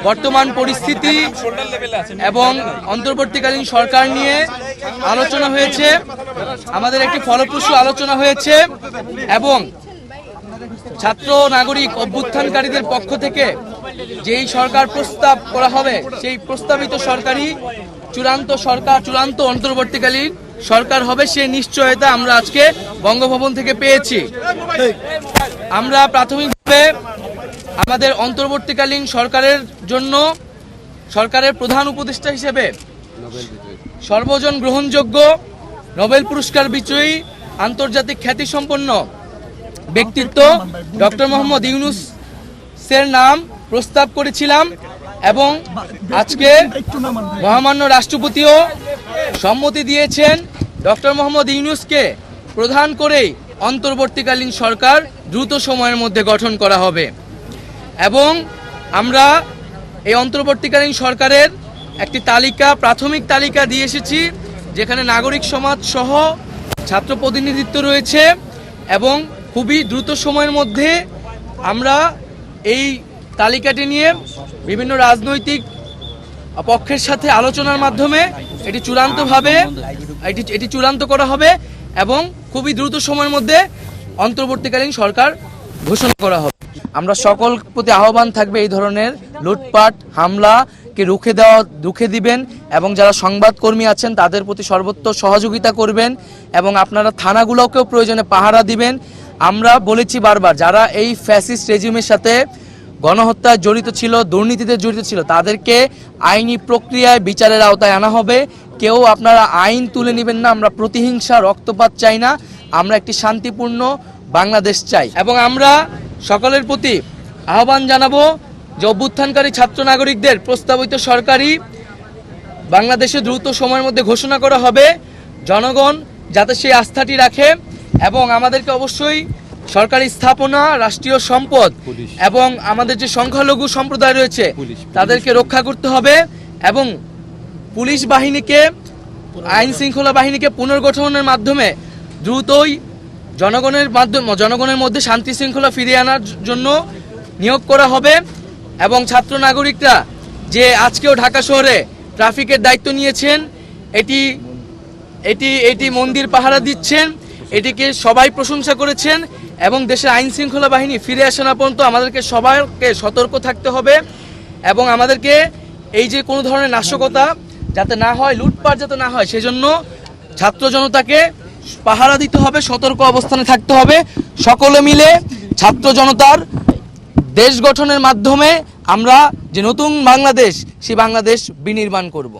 বর্তমান পরিস্থিতি এবং অন্তর্বর্তীকালীন সরকার নিয়ে আলোচনা হয়েছে। আমাদের একটি ফলপ্রসূ আলোচনা হয়েছে এবং ছাত্র নাগরিক অভ্যুত্থানকারীদের পক্ষ থেকে যেই সরকার প্রস্তাব করা হবে সেই প্রস্তাবিত সরকারই চূড়ান্ত অন্তর্বর্তীকালীন সরকার হবে, সেই নিশ্চয়তা আমরা আজকে বঙ্গভবন থেকে পেয়েছি। আমরা প্রাথমিকভাবে আমাদের অন্তর্বর্তীকালীন সরকারের জন্য সরকারের প্রধান উপদেষ্টা হিসেবে সর্বজন গ্রহণযোগ্য নোবেল পুরস্কার বিজয়ী আন্তর্জাতিক খ্যাতিসম্পন্ন ব্যক্তিত্ব ডক্টর মোহাম্মদ ইউনূসের নাম প্রস্তাব করেছিলাম এবং আজকে মহামান্য রাষ্ট্রপতিও সম্মতি দিয়েছেন ডক্টর মোহাম্মদ ইউনূসকে প্রধান করেই অন্তর্বর্তীকালীন সরকার দ্রুত সময়ের মধ্যে গঠন করা হবে। এবং আমরা এই অন্তর্বর্তীকালীন সরকারের একটি প্রাথমিক তালিকা দিয়ে এসেছি, যেখানে নাগরিক সমাজ সহ ছাত্র প্রতিনিধিত্ব রয়েছে এবং খুবই দ্রুত সময়ের মধ্যে আমরা এই তালিকাটি নিয়ে বিভিন্ন রাজনৈতিক পক্ষের সাথে আলোচনার মাধ্যমে এটি চূড়ান্ত করা হবে এবং খুবই দ্রুত সময়ের মধ্যে অন্তর্বর্তীকালীন সরকার ঘোষণা করা হবে। আমরা সকল প্রতি আহ্বান থাকবে এই ধরনের লুটপাট হামলাকে রুখে দিবেন এবং যারা সংবাদকর্মী আছেন তাদের প্রতি সর্বোচ্চ সহযোগিতা করবেন এবং আপনারা থানাগুলোকেও প্রয়োজনে পাহারা দিবেন। আমরা বলেছি বারবার, যারা এই ফ্যাসিস্ট রেজিমের সাথে গণহত্যায় জড়িত ছিল, দুর্নীতিতে জড়িত ছিল, তাদেরকে আইনি প্রক্রিয়ায় বিচারের আওতায় আনা হবে। কেউ আপনারা আইন তুলে নেবেন না। আমরা প্রতিহিংসা রক্তপাত চাই না, আমরা একটি শান্তিপূর্ণ বাংলাদেশ চাই। এবং আমরা সকলের প্রতি আহ্বান জানাবো যে অভ্যুত্থানকারী ছাত্র নাগরিকদের প্রস্তাবিত সরকারি বাংলাদেশে দ্রুত সময়ের মধ্যে ঘোষণা করা হবে। জনগণ যাতে সেই আস্থাটি রাখে এবং আমাদেরকে অবশ্যই সরকারি স্থাপনা, রাষ্ট্রীয় সম্পদ এবং আমাদের যে সংখ্যালঘু সম্প্রদায় রয়েছে তাদেরকে রক্ষা করতে হবে এবং পুলিশ বাহিনীকে, আইন শৃঙ্খলা বাহিনীকে পুনর্গঠনের মাধ্যমে দ্রুতই জনগণের মধ্যে শান্তি শৃঙ্খলা ফিরিয়ে আনার জন্য নিয়োগ করা হবে। এবং ছাত্র নাগরিকরা যে আজকেও ঢাকা শহরে ট্রাফিকের দায়িত্ব নিয়েছেন, এটি মন্দির পাহারা দিচ্ছেন, এটিকে সবাই প্রশংসা করেছেন এবং দেশের আইন শৃঙ্খলা বাহিনী ফিরে আসা না পর্যন্ত আমাদেরকে সবাইকে সতর্ক থাকতে হবে এবং আমাদেরকে এই যে কোনো ধরনের নাশকতা যাতে না হয়, লুটপাট যাতে না হয়, সেজন্য ছাত্র জনতাকে পাহারা দিতে হবে, সতর্ক অবস্থানে থাকতে হবে। সকলে মিলে ছাত্র জনতার দেশ গঠনের মাধ্যমে আমরা যে নতুন বাংলাদেশ, সেই বাংলাদেশ বিনির্মাণ করব।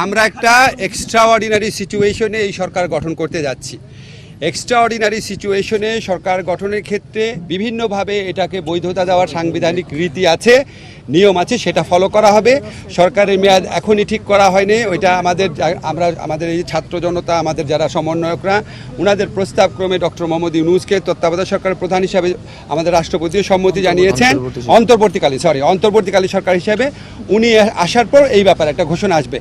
আমরা একটা এক্সট্রাঅর্ডিনারি সিচুয়েশনে এই সরকার গঠন করতে যাচ্ছি। এক্সট্রাঅর্ডিনারি সিচুয়েশনে সরকার গঠনের ক্ষেত্রে বিভিন্নভাবে এটাকে বৈধতা দেওয়ার সাংবিধানিক রীতি আছে, নিয়ম আছে, সেটা ফলো করা হবে। সরকারের মেয়াদ এখনই ঠিক করা হয়নি, ওইটা আমাদের এই ছাত্র জনতা, আমাদের যারা সমন্বয়করা, ওনাদের প্রস্তাবক্রমে ডক্টর মোহাম্মদ ইউনূসকে তত্ত্বাবধায়ক সরকারের প্রধান হিসাবে আমাদের রাষ্ট্রপতিও সম্মতি জানিয়েছেন। অন্তর্বর্তীকালীন সরকার হিসাবে উনি আসার পর এই ব্যাপারে একটা ঘোষণা আসবে।